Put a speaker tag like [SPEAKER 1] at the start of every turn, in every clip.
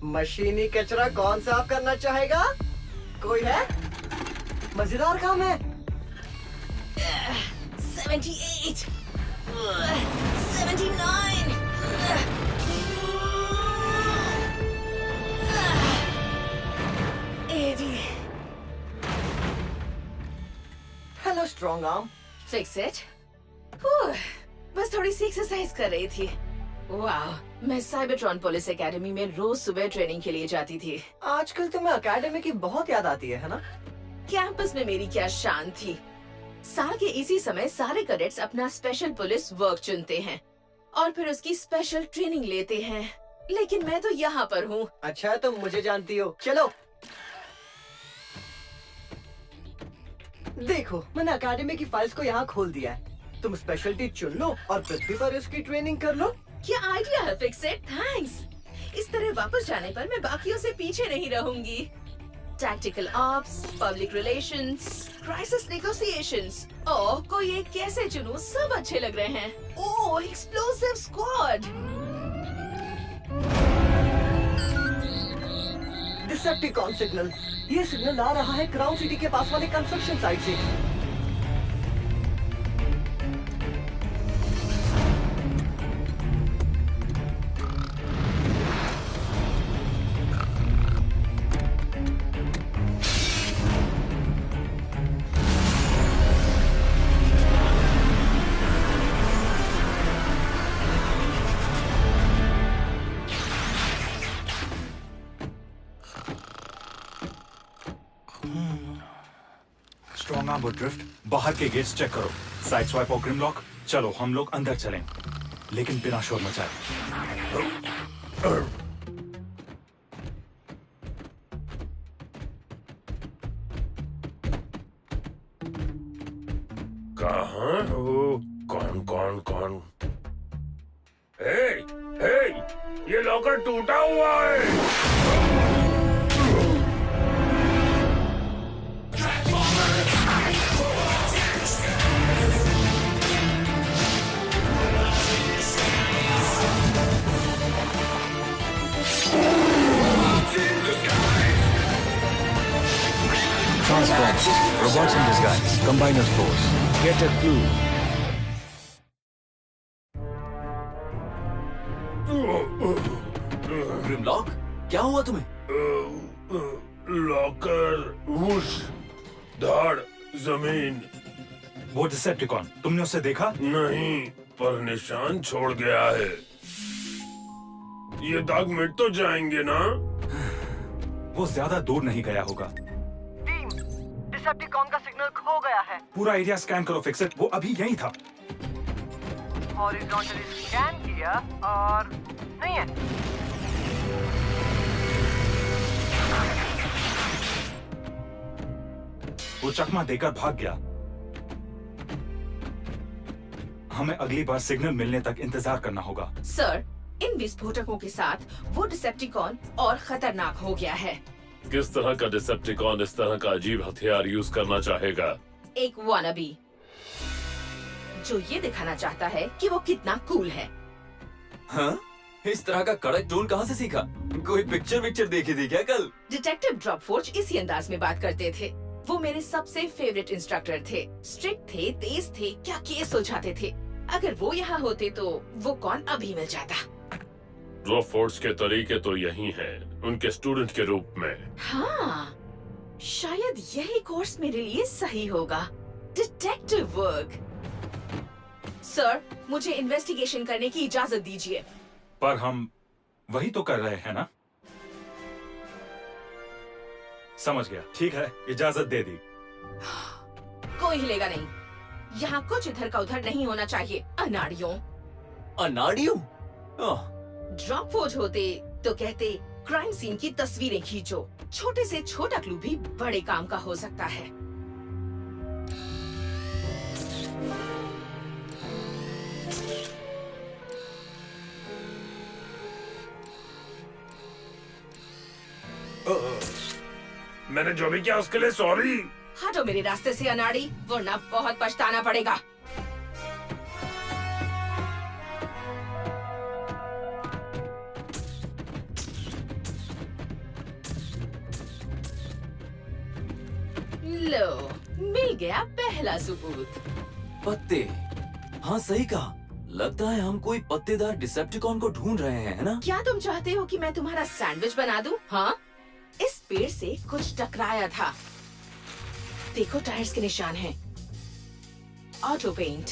[SPEAKER 1] मशीनी कचरा कौन साफ करना चाहेगा? कोई है? मजेदार काम है।
[SPEAKER 2] 78, 79, 80.
[SPEAKER 1] Hello strong arm.
[SPEAKER 2] Fix it. बस थोड़ी सी एक्सरसाइज कर रही थी। वाह, मैं साइबरट्रॉन पुलिस एकेडमी में रोज सुबह ट्रेनिंग के लिए जाती थी।
[SPEAKER 1] आजकल तुम्हें एकेडमी की बहुत याद आती है ना?
[SPEAKER 2] कैंपस में मेरी क्या शान थी। साल के इसी समय सारे कैडेट्स अपना स्पेशल पुलिस वर्क चुनते हैं और फिर उसकी स्पेशल ट्रेनिंग लेते हैं, लेकिन मैं तो यहाँ पर हूँ।
[SPEAKER 1] अच्छा, तुम मुझे जानती हो। चलो देखो, मैंने एकेडमी की फाइल्स को यहाँ खोल दिया है। तुम स्पेशलिटी चुन लो और पृथ्वी पर इसकी ट्रेनिंग कर लो।
[SPEAKER 2] क्या आइडिया है फिक्स इट, थैंक्स। इस तरह वापस जाने पर मैं बाकियों से पीछे नहीं रहूंगी। Tactical ops, public relations, crisis negotiations. Oh, कोई एक कैसे चुनूं? सब अच्छे लग रहे हैं। Oh, explosive squad.
[SPEAKER 1] Decepticon signal. ये सिग्नल आ रहा है क्राउन सिटी के पास वाले कंस्ट्रक्शन साइट से।
[SPEAKER 3] स्ट्रॉन्ग आर्म और ड्रिफ्ट, बाहर के गेट्स चेक करो। साइड स्वाइप और ग्रिमलॉक। चलो हम लोग अंदर चलें, लेकिन बिना शोर मचाए।
[SPEAKER 4] कहाँ हो? कौन कौन कौन? हे, हे, ये लॉकर टूटा हुआ है।
[SPEAKER 5] Transformers, robots in disguise, combiners force. Get a clue.
[SPEAKER 6] ग्रिमलॉक, क्या हुआ तुम्हें?
[SPEAKER 4] लॉकर, वुश, धाड़, जमीन।
[SPEAKER 3] वो डिसेप्टिकॉन, तुमने उसे देखा?
[SPEAKER 4] नहीं, पर निशान छोड़ गया है। ये दाग मिट तो जाएंगे ना?
[SPEAKER 3] वो ज्यादा दूर नहीं गया होगा।
[SPEAKER 1] टीम, डिसेप्टिकॉन का सिग्नल खो गया है।
[SPEAKER 3] पूरा एरिया स्कैन करो फिक्स इट, वो अभी यहीं था।
[SPEAKER 1] हॉरिजॉन्टली स्कैन किया और नहीं है।
[SPEAKER 3] वो चकमा देकर भाग गया। हमें अगली बार सिग्नल मिलने तक इंतजार करना होगा।
[SPEAKER 2] सर, इन विस्फोटकों के साथ वो डिसेप्टिकॉन और खतरनाक हो गया है।
[SPEAKER 4] किस तरह का डिसेप्टिकॉन इस तरह का अजीब हथियार यूज करना चाहेगा?
[SPEAKER 2] एक वानाबी जो ये दिखाना चाहता है कि वो कितना कूल है।
[SPEAKER 6] हाँ? इस तरह का कड़क टोन कहाँ से सीखा? कोई पिक्चर देखी थी क्या कल?
[SPEAKER 2] डिटेक्टिव ड्रॉपफोर्ज इसी अंदाज में बात करते थे। वो मेरे सबसे फेवरेट इंस्ट्रक्टर थे। स्ट्रिक्ट थे, तेज थे, क्या केस सुलझाते थे। अगर वो यहाँ होते तो वो कौन अभी मिल जाता।
[SPEAKER 4] ड्रॉपफोर्ज के तरीके तो यही हैं, उनके स्टूडेंट के रूप में।
[SPEAKER 2] हाँ, शायद यही कोर्स मेरे लिए सही होगा। Detective work. सर, मुझे इन्वेस्टिगेशन करने की इजाजत दीजिए।
[SPEAKER 3] पर हम वही तो कर रहे हैं ना? समझ गया, ठीक है, इजाजत दे दी।
[SPEAKER 2] कोई हिलेगा नहीं। यहाँ कुछ इधर का उधर नहीं होना चाहिए। अनाड़ियों।
[SPEAKER 6] अनाड़ियों?
[SPEAKER 2] ड्रॉपफोर्ज होते तो कहते क्राइम सीन की तस्वीरें खींचो। छोटे से छोटा क्लू भी बड़े काम का हो सकता है।
[SPEAKER 4] मैंने जो भी किया उसके लिए सॉरी।
[SPEAKER 2] हटो मेरे रास्ते से अनाड़ी, वरना बहुत पछताना पड़ेगा। लो, मिल गया पहला सबूत।
[SPEAKER 6] पत्ते। हाँ सही कहा। लगता है हम कोई पत्तेदार डिसेप्टिकॉन को ढूंढ रहे हैं, है ना?
[SPEAKER 2] क्या तुम चाहते हो कि मैं तुम्हारा सैंडविच बना दूं? हाँ? इस पेड़ से कुछ टकराया था। देखो टायर्स के निशान हैं। Auto paint.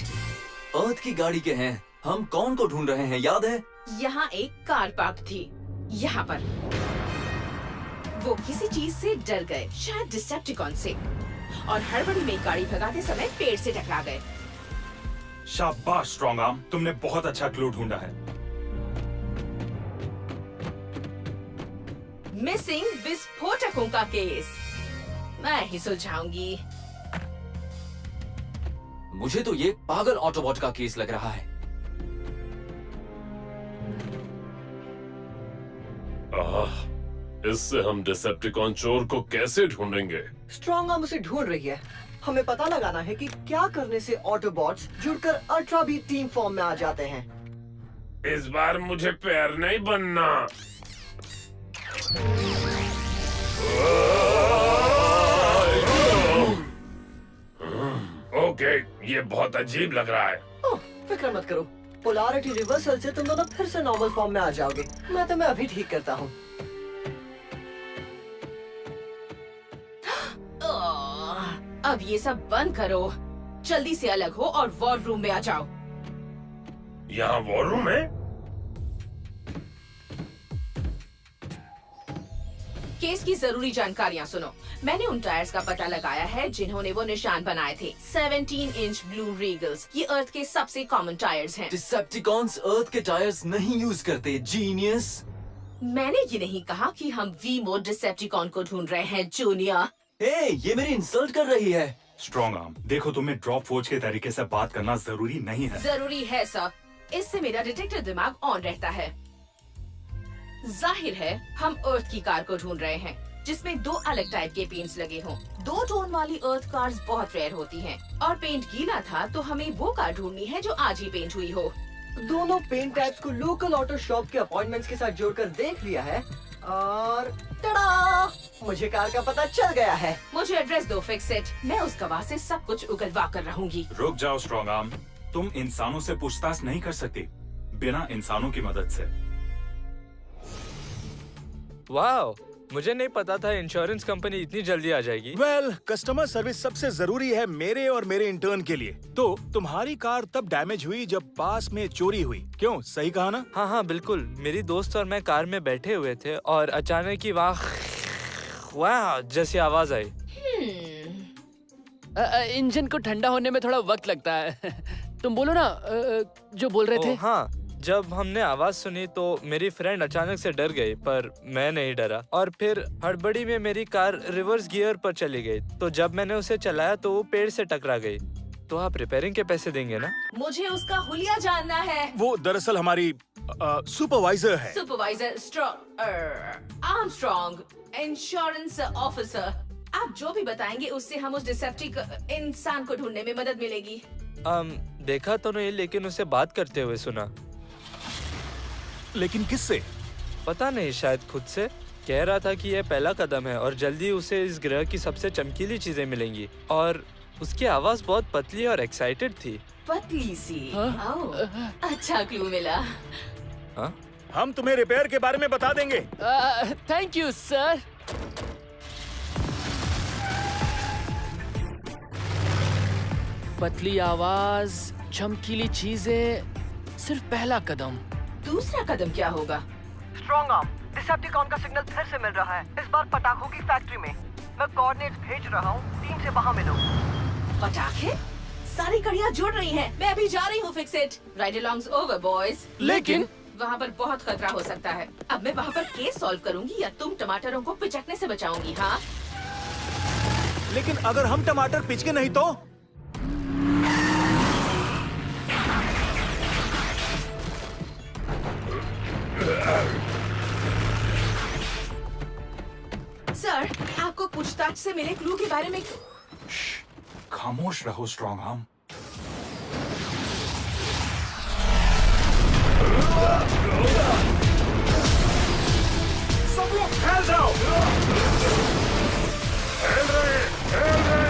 [SPEAKER 6] अर्थ की गाड़ी के हैं। हम कौन को ढूंढ रहे हैं, याद है?
[SPEAKER 2] यहाँ एक कार पार्क थी, यहाँ पर। वो किसी चीज से डर गए, शायद डिसेप्टिकॉन से, और हड़बड़ी में गाड़ी भगाते समय पेड़ से टकरा गए।
[SPEAKER 3] शाबाश स्ट्रॉन्ग आर्म, तुमने बहुत अच्छा क्लू ढूंढा है।
[SPEAKER 2] मिसिंग विस्फोटकों का केस मैं ही सुलझाऊंगी।
[SPEAKER 6] मुझे तो ये पागल ऑटोबॉट का केस लग रहा है।
[SPEAKER 4] इससे हम डिसेप्टिकॉन चोर को कैसे ढूंढेंगे?
[SPEAKER 1] स्ट्रॉन्ग आर्म उसे ढूंढ रही है। हमें पता लगाना है कि क्या करने से ऑटोबॉट्स जुड़कर अल्ट्रा भी टीम फॉर्म में आ जाते हैं।
[SPEAKER 4] इस बार मुझे पैर नहीं बनना। ओके, ये बहुत अजीब लग रहा है।
[SPEAKER 1] ओह, फिक्र मत करो, पोलैरिटी रिवर्सल से तुम दोनों फिर से नॉर्मल फॉर्म में आ जाओगे। मैं तुम्हें अभी ठीक करता हूँ।
[SPEAKER 2] अब ये सब बंद करो, जल्दी से अलग हो और वॉर रूम में आ जाओ।
[SPEAKER 4] यहाँ वॉर रूम है?
[SPEAKER 2] केस की जरूरी जानकारियाँ सुनो। मैंने उन टायर्स का पता लगाया है जिन्होंने वो निशान बनाए थे। 17 इंच ब्लू रीगल्स, ये अर्थ के सबसे कॉमन टायर्स हैं।
[SPEAKER 6] डिसेप्टिकॉन्स अर्थ के टायर्स नहीं यूज करते, जीनियस।
[SPEAKER 2] मैंने ये नहीं कहा कि हम वी मोड डिसेप्टिकॉन को ढूंढ रहे हैं, जूनियर।
[SPEAKER 6] ये मेरी इंसल्ट कर रही है।
[SPEAKER 3] स्ट्रॉन्ग आर्म, देखो तुम्हें ड्रॉप फोर्ज के तरीके से बात करना जरूरी नहीं है।
[SPEAKER 2] जरूरी है सर, इससे मेरा डिटेक्टर दिमाग ऑन रहता है। जाहिर है हम अर्थ की कार को ढूंढ रहे हैं जिसमें 2 अलग टाइप के पेंट्स लगे हों। 2 टोन वाली अर्थ कार्स बहुत रेयर होती हैं और पेंट गीला था तो हमें वो कार ढूंढनी है जो आज ही पेंट हुई हो।
[SPEAKER 1] दोनों पेंट टाइप्स को लोकल ऑटो शॉप के अपॉइंटमेंट्स के साथ जोड़कर देख लिया है और टड़ा! मुझे कार का पता चल गया है।
[SPEAKER 2] मुझे एड्रेस दो, फिक्स इट। मैं उस गवाह से सब कुछ उगलवा कर रहूंगी।
[SPEAKER 3] रुक जाओ स्ट्रॉन्ग आर्म, तुम इंसानों से पूछताछ नहीं कर सकती बिना इंसानों की मदद से।
[SPEAKER 7] वाह, मुझे नहीं पता था इंश्योरेंस कंपनी इतनी जल्दी आ जाएगी।
[SPEAKER 5] कस्टमर सर्विस सबसे जरूरी है मेरे और मेरे इंटर्न के लिए। तो तुम्हारी कार तब डैमेज हुई जब पास में चोरी हुई, क्यों? सही कहा ना?
[SPEAKER 7] हाँ हाँ बिल्कुल। मेरी दोस्त और मैं कार में बैठे हुए थे और अचानक ही वाह जैसी आवाज आई।
[SPEAKER 8] इंजन को ठंडा होने में थोड़ा वक्त लगता है। तुम बोलो ना, जो बोल रहे थे।
[SPEAKER 7] हाँ, जब हमने आवाज सुनी तो मेरी फ्रेंड अचानक से डर गई, पर मैं नहीं डरा। और फिर हड़बड़ी में मेरी कार रिवर्स गियर पर चली गई। तो जब मैंने उसे चलाया तो वो पेड़ से टकरा गई। तो आप रिपेयरिंग के पैसे देंगे ना?
[SPEAKER 2] मुझे उसका हुलिया जानना है।
[SPEAKER 5] वो दरअसल हमारी सुपरवाइजर है।
[SPEAKER 2] Supervisor Armstrong, insurance officer. आप जो भी बताएंगे उससे हम उस डिसेप्टिक इंसान को ढूंढने में मदद मिलेगी।
[SPEAKER 7] देखा तो नहीं, लेकिन उसे बात करते हुए सुना।
[SPEAKER 5] लेकिन किससे?
[SPEAKER 7] पता नहीं, शायद खुद से। कह रहा था कि यह पहला कदम है और जल्दी उसे इस ग्रह की सबसे चमकीली चीजें मिलेंगी। और उसकी आवाज बहुत पतली और एक्साइटेड थी।
[SPEAKER 2] पतली सी।
[SPEAKER 8] हाँ?
[SPEAKER 2] ओह, अच्छा क्लू मिला।
[SPEAKER 7] हाँ?
[SPEAKER 5] हम तुम्हें रिपेयर के बारे में बता देंगे।
[SPEAKER 8] Thank you sir. पतली आवाज, चमकीली चीजें, सिर्फ पहला कदम।
[SPEAKER 2] दूसरा कदम क्या होगा?
[SPEAKER 1] स्ट्रॉन्ग आर्म, डिसेप्टिकॉन का सिग्नल फिर से मिल रहा है। इस बार पटाखों की फैक्ट्री में। मैं कोऑर्डिनेट्स भेज रहा हूँ, टीम से वहाँ मिलो।
[SPEAKER 2] पटाखे? सारी कड़ियाँ जुड़ रही हैं। मैं अभी जा रही हूँ, fix it. Ride along's over boys.
[SPEAKER 8] लेकिन
[SPEAKER 2] वहाँ पर बहुत खतरा हो सकता है। अब मैं वहाँ पर केस सॉल्व करूँगी या तुम टमाटरों को पिचकने से बचाऊंगी? हाँ?
[SPEAKER 5] लेकिन अगर हम टमाटर पिचके नहीं तो?
[SPEAKER 2] सर, आपको पूछताछ से मिले क्लू के बारे में।
[SPEAKER 3] खामोश रहो स्ट्रॉन्ग आर्म।
[SPEAKER 4] सब लोग फैल जाओ। फैल रहे, फैल रहे।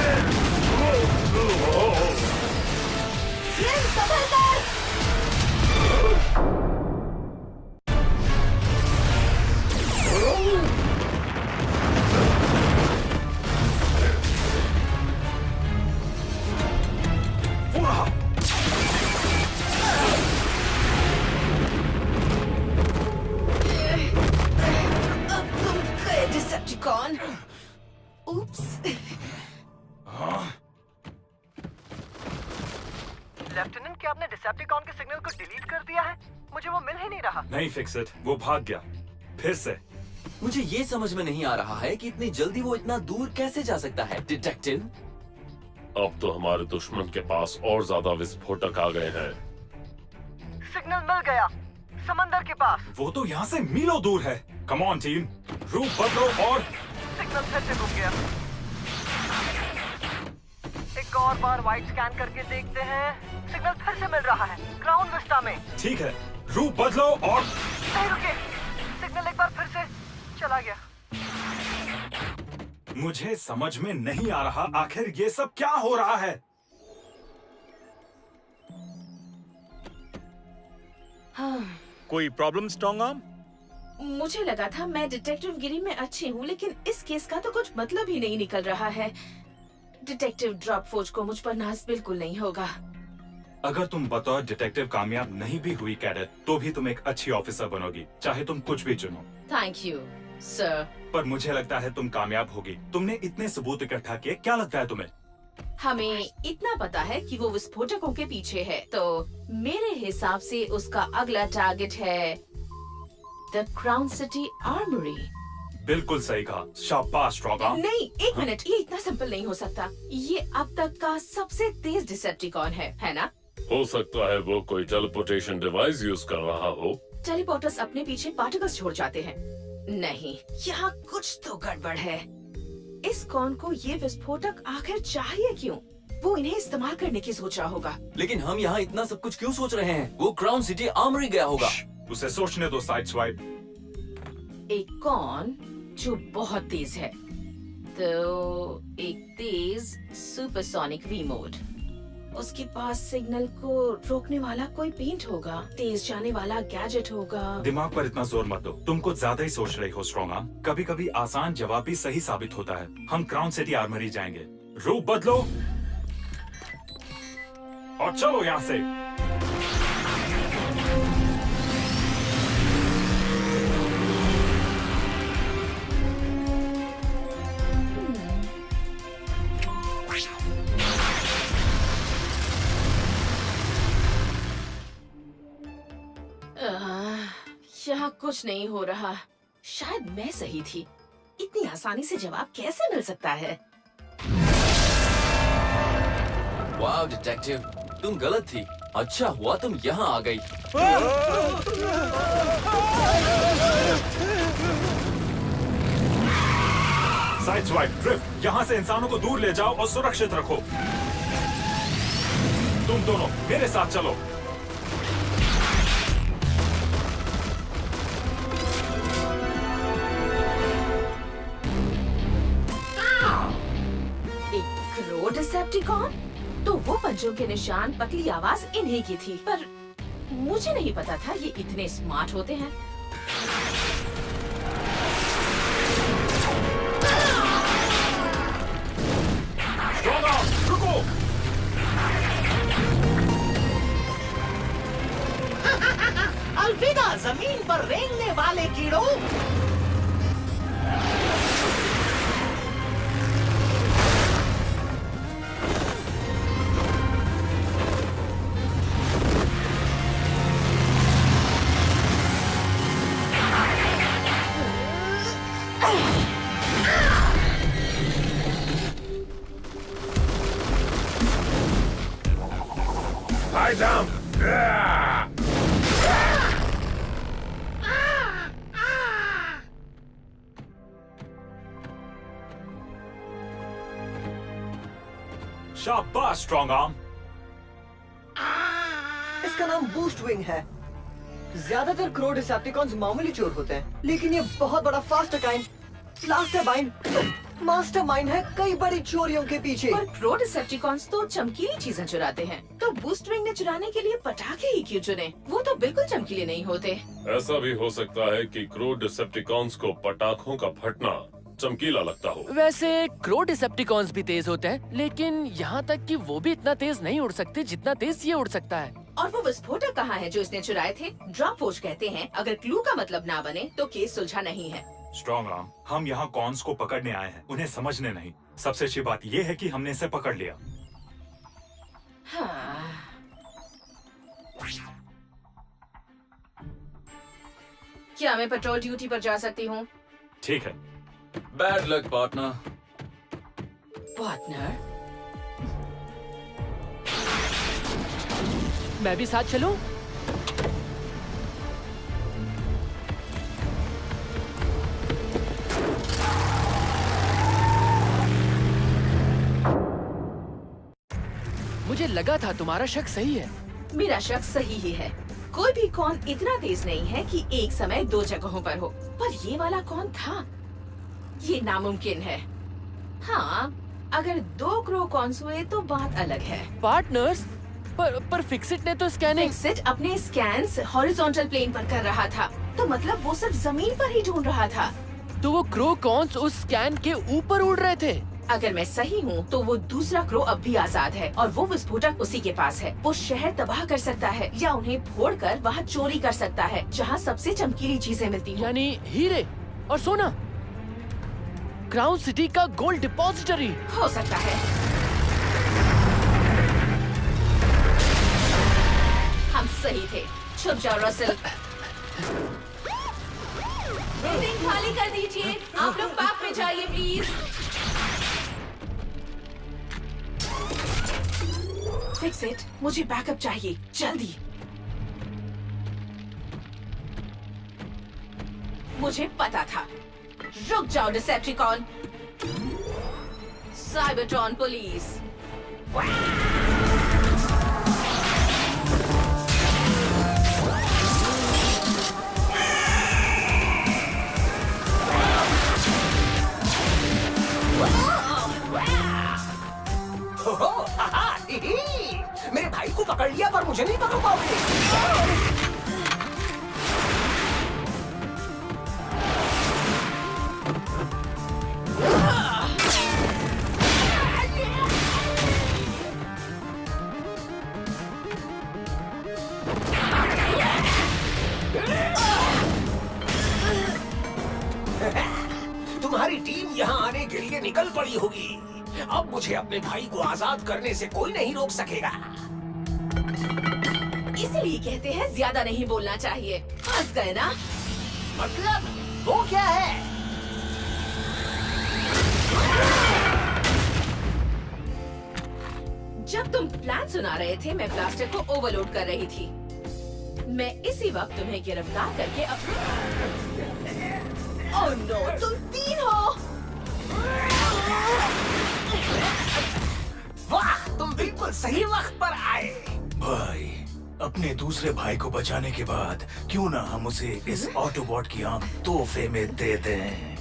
[SPEAKER 3] नहीं फिक्स इट, वो भाग गया फिर से।
[SPEAKER 6] मुझे ये समझ में नहीं आ रहा है कि इतनी जल्दी वो इतना दूर कैसे जा सकता है, डिटेक्टिव।
[SPEAKER 4] अब तो हमारे दुश्मन के पास और ज्यादा विस्फोटक आ गए हैं।
[SPEAKER 1] सिग्नल मिल गया, समंदर के पास।
[SPEAKER 3] वो तो यहाँ से मीलों दूर है। कम ऑन टीम, रूट बदलो और
[SPEAKER 1] सिग्नल फिर से रुक गया। एक और बार वाइड स्कैन करके देखते हैं। सिग्नल फिर से मिल रहा है ग्राउंड विस्टा में।
[SPEAKER 3] ठीक है, रूट बदलो और
[SPEAKER 1] नहीं रुके, सिग्नल एक बार फिर से चला गया।
[SPEAKER 3] मुझे समझ में नहीं आ रहा आखिर ये सब क्या हो रहा है।
[SPEAKER 5] कोई प्रॉब्लम स्ट्रॉन्ग आर्म?
[SPEAKER 2] मुझे लगा था मैं डिटेक्टिव गिरी में अच्छी हूँ, लेकिन इस केस का तो कुछ मतलब ही नहीं निकल रहा है। डिटेक्टिव ड्रॉप फोर्ज को मुझ पर नाज बिल्कुल नहीं होगा।
[SPEAKER 3] अगर तुम बतौर डिटेक्टिव कामयाब नहीं भी हुई कैडेट, तो भी तुम एक अच्छी ऑफिसर बनोगी, चाहे तुम कुछ भी चुनो।
[SPEAKER 2] Thank you sir.
[SPEAKER 3] पर मुझे लगता है तुम कामयाब होगी। तुमने इतने सबूत इकट्ठा किए, क्या लगता है तुम्हें?
[SPEAKER 2] हमें इतना पता है कि वो विस्फोटकों के पीछे है, तो मेरे हिसाब से उसका अगला टारगेट है द क्राउन सिटी आर्मरी।
[SPEAKER 3] बिल्कुल सही कहा, शाबाश स्ट्रॉन्ग आर्म।
[SPEAKER 2] नहीं, एक मिनट, ये इतना सिंपल नहीं हो सकता। ये अब तक का सबसे तेज डिसेप्टिकॉन है ना?
[SPEAKER 4] हो सकता है वो कोई टेलीपोर्टेशन डिवाइस यूज कर रहा हो।
[SPEAKER 2] टेलीपोर्टर्स अपने पीछे पार्टिकल्स छोड़ जाते हैं। नहीं, यहाँ कुछ तो गड़बड़ है। इस कॉन को ये विस्फोटक आखिर चाहिए क्यों? वो इन्हें इस्तेमाल करने की सोच रहा होगा।
[SPEAKER 6] लेकिन हम यहाँ इतना सब कुछ क्यों सोच रहे हैं? वो क्राउन सिटी आर्मरी गया होगा।
[SPEAKER 3] उसे सोचने दो साइड स्वाइप।
[SPEAKER 2] एक कॉन जो बहुत तेज है, तो एक तेज सुपरसोनिक वी मोड। उसके पास सिग्नल को रोकने वाला कोई पेंट होगा, तेज जाने वाला गैजेट होगा।
[SPEAKER 3] दिमाग पर इतना जोर मत दो, तुम कुछ ज्यादा ही सोच रही हो स्ट्रॉन्ग आर्म। कभी कभी आसान जवाब भी सही साबित होता है। हम क्राउन सिटी आर्मरी जाएंगे। रूप बदलो और चलो यहाँ से।
[SPEAKER 2] यहाँ कुछ नहीं हो रहा। शायद मैं सही थी। इतनी आसानी से जवाब कैसे मिल सकता है?
[SPEAKER 6] वाह डिटेक्टिव, तुम गलत थी। अच्छा हुआ तुम यहाँ आ गई।
[SPEAKER 3] साइड स्वाइप ड्रिफ्ट, यहाँ से इंसानों को दूर ले जाओ और सुरक्षित रखो। तुम दोनों मेरे साथ चलो।
[SPEAKER 2] डिसेप्टिकॉन? तो वो पंजों के निशान, पतली आवाज इन्हीं की थी, पर मुझे नहीं पता था ये इतने स्मार्ट होते हैं।
[SPEAKER 3] रुको!
[SPEAKER 1] अलविदा जमीन पर रेंगने वाले कीड़ों।
[SPEAKER 4] Lie down.
[SPEAKER 3] शाबाश स्ट्रॉन्ग आर्म।
[SPEAKER 1] इसका नाम बूस्ट विंग है। ज्यादातर क्रो डिसेप्टिकॉन्स मामूली चोर होते हैं, लेकिन ये बहुत बड़ा मास्टरमाइंड है कई बड़ी चोरियों के पीछे।
[SPEAKER 2] पर क्रो डिसेप्टिकॉन्स तो चमकीली चीजें चुराते हैं, तो बूस्ट विंग ने चुराने के लिए पटाखे ही क्यों चुने? वो तो बिल्कुल चमकीले नहीं होते।
[SPEAKER 4] ऐसा भी हो सकता है कि क्रो डिसेप्टिकॉन्स को पटाखों का फटना चमकीला लगता हो।
[SPEAKER 8] वैसे क्रो डिसेप्टिकॉन्स भी तेज होते हैं, लेकिन यहाँ तक कि वो भी इतना तेज नहीं उड़ सकते जितना तेज ये उड़ सकता है।
[SPEAKER 2] और वो विस्फोटक कहाँ है जो इसने चुराए थे? ड्रॉप फोर्ज कहते हैं अगर क्लू का मतलब ना बने तो केस सुलझा नहीं है।
[SPEAKER 3] स्ट्रॉन्ग आर्म, हम यहाँ कॉन्स को पकड़ने आए हैं, उन्हें समझने नहीं। सबसे अच्छी बात ये है कि हमने इसे पकड़ लिया।
[SPEAKER 2] हाँ। क्या मैं पेट्रोल ड्यूटी पर जा सकती हूँ?
[SPEAKER 3] ठीक है।
[SPEAKER 6] Bad luck partner.
[SPEAKER 2] पार्टनर,
[SPEAKER 8] मैं भी साथ चलूं? मुझे लगा था तुम्हारा शक सही है।
[SPEAKER 2] मेरा शक सही ही है। कोई भी कौन इतना तेज नहीं है कि एक समय 2 जगहों पर हो, पर ये वाला कौन था? ये नामुमकिन है। हाँ, अगर 2 क्रो कॉन्स हुए तो बात अलग है।
[SPEAKER 8] पार्टनर्स, पर फिक्सिट ने तो स्कैनिंग।
[SPEAKER 2] फिक्सिट अपने स्कैन्स हॉरिजॉन्टल प्लेन पर कर रहा था, तो मतलब वो सिर्फ जमीन पर ही ढूंढ रहा था।
[SPEAKER 8] तो वो क्रो कॉन्स उस स्कैन के ऊपर उड़ रहे थे।
[SPEAKER 2] अगर मैं सही हूँ तो वो दूसरा क्रो अब भी आजाद है और वो विस्फोटक उसी के पास है। वो शहर तबाह कर सकता है या उन्हें फोड़कर वहाँ चोरी कर सकता है जहाँ सबसे चमकीली चीजें मिलती हैं।
[SPEAKER 8] यानी हीरे और सोना। क्राउन सिटी का गोल्ड डिपॉजिटरी।
[SPEAKER 2] हो सकता है। हम सही थे। छुप जाओ रसल। बिल्डिंग खाली कर दीजिए। आप लोग बैक में जाइए प्लीज। फिक्स इट, मुझे बैकअप चाहिए जल्दी। मुझे पता था। रुक जाओ डिसेप्टिकॉन। Cybertron police.
[SPEAKER 1] मेरे भाई को पकड़ लिया पर मुझे नहीं पकड़ पाओगे। तुम्हारी टीम यहाँ आने के लिए निकल पड़ी होगी। अब मुझे अपने भाई को आजाद करने से कोई नहीं रोक सकेगा।
[SPEAKER 2] इसलिए कहते हैं ज्यादा नहीं बोलना चाहिए। फंस गए ना?
[SPEAKER 1] मतलब वो क्या है?
[SPEAKER 2] जब तुम प्लान सुना रहे थे मैं ब्लास्टर को ओवरलोड कर रही थी। मैं इसी वक्त तुम्हें गिरफ्तार करके ओह नो, तुम 3 हो।
[SPEAKER 1] वाह, तुम बिल्कुल सही वक्त पर आए।
[SPEAKER 5] भाई, अपने दूसरे भाई को बचाने के बाद क्यों ना हम उसे इस ऑटोबॉट की आंख तोहफे में दे दें।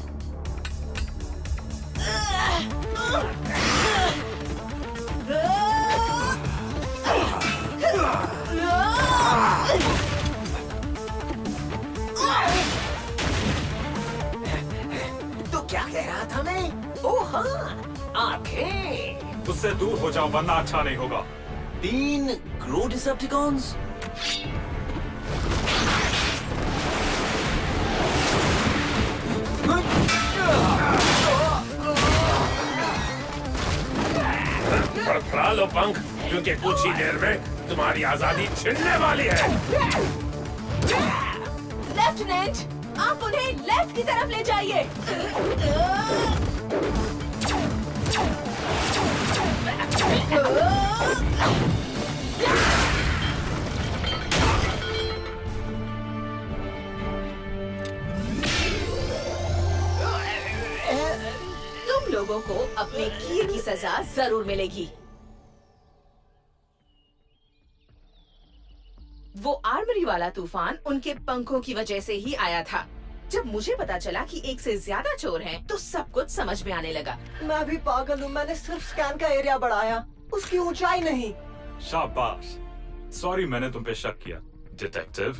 [SPEAKER 1] तो क्या कह रहा था मैं? ओह हाँ, आंखें।
[SPEAKER 3] उससे दूर हो जाओ वरना अच्छा नहीं होगा।
[SPEAKER 6] 3 क्रो डिसेप्टिकॉन्स।
[SPEAKER 4] फड़फड़ा लो पंख, क्योंकि कुछ ही देर में तुम्हारी आजादी छिनने वाली है।
[SPEAKER 2] लेफ्टिनेंट, आप उन्हें लेफ्ट की तरफ ले जाइए। तुम लोगों को अपने किए की सजा जरूर मिलेगी। वो आर्मरी वाला तूफान उनके पंखों की वजह से ही आया था। जब मुझे पता चला कि एक से ज्यादा चोर हैं, तो सब कुछ समझ में आने लगा।
[SPEAKER 1] मैं भी पागल हूँ। मैंने सिर्फ स्कैन का एरिया बढ़ाया, उसकी ऊंचाई नहीं।
[SPEAKER 3] शाबाश। सॉरी मैंने तुम पे शक किया डिटेक्टिव।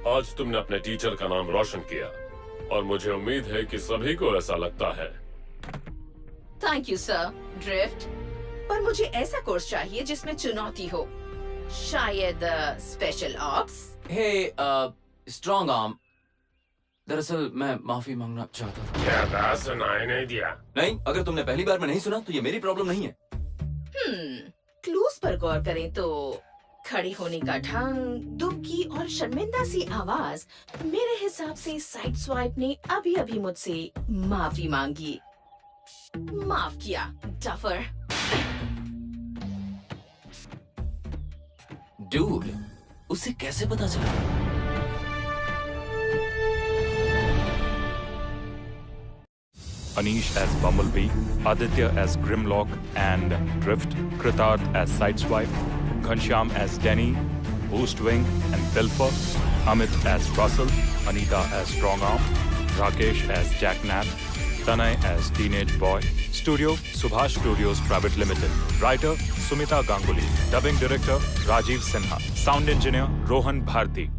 [SPEAKER 4] आज तुमने अपने टीचर का नाम रोशन किया और मुझे उम्मीद है कि सभी को ऐसा लगता है।
[SPEAKER 2] थैंक यू सर ड्रिफ्ट, पर मुझे ऐसा कोर्स चाहिए जिसमें चुनौती हो। शायद स्पेशल ऑप्स।
[SPEAKER 6] हे स्ट्रॉन्ग आर्म। दरअसल मैं माफी मांगना चाहता था।
[SPEAKER 4] क्या बात सुनाई नहीं दिया?
[SPEAKER 6] नहीं, अगर तुमने पहली बार में नहीं सुना तो ये मेरी प्रॉब्लम नहीं है।
[SPEAKER 2] क्लूज पर गौर करें तो खड़ी होने का ढंग, दुबकी और शर्मिंदा सी आवाज, मेरे हिसाब से साइड स्वाइप ने अभी अभी मुझसे माफी मांगी। माफ किया, डफर।
[SPEAKER 6] डूड, उसे कैसे पता चला?
[SPEAKER 3] Anish as Bumblebee, Aditya as Grimlock and Drift, Kritarth as Sideswipe, Ghanshyam as Denny, Boostwing and Pilfer, Amit as Russell, Anita as Strongarm, Rakesh as Jacknap, Tanay as Teenage Boy. Studio, Subhash Studios Private Limited. Writer, Sumita Ganguly. Dubbing Director, Rajiv Sinha. Sound Engineer, Rohan Bharti.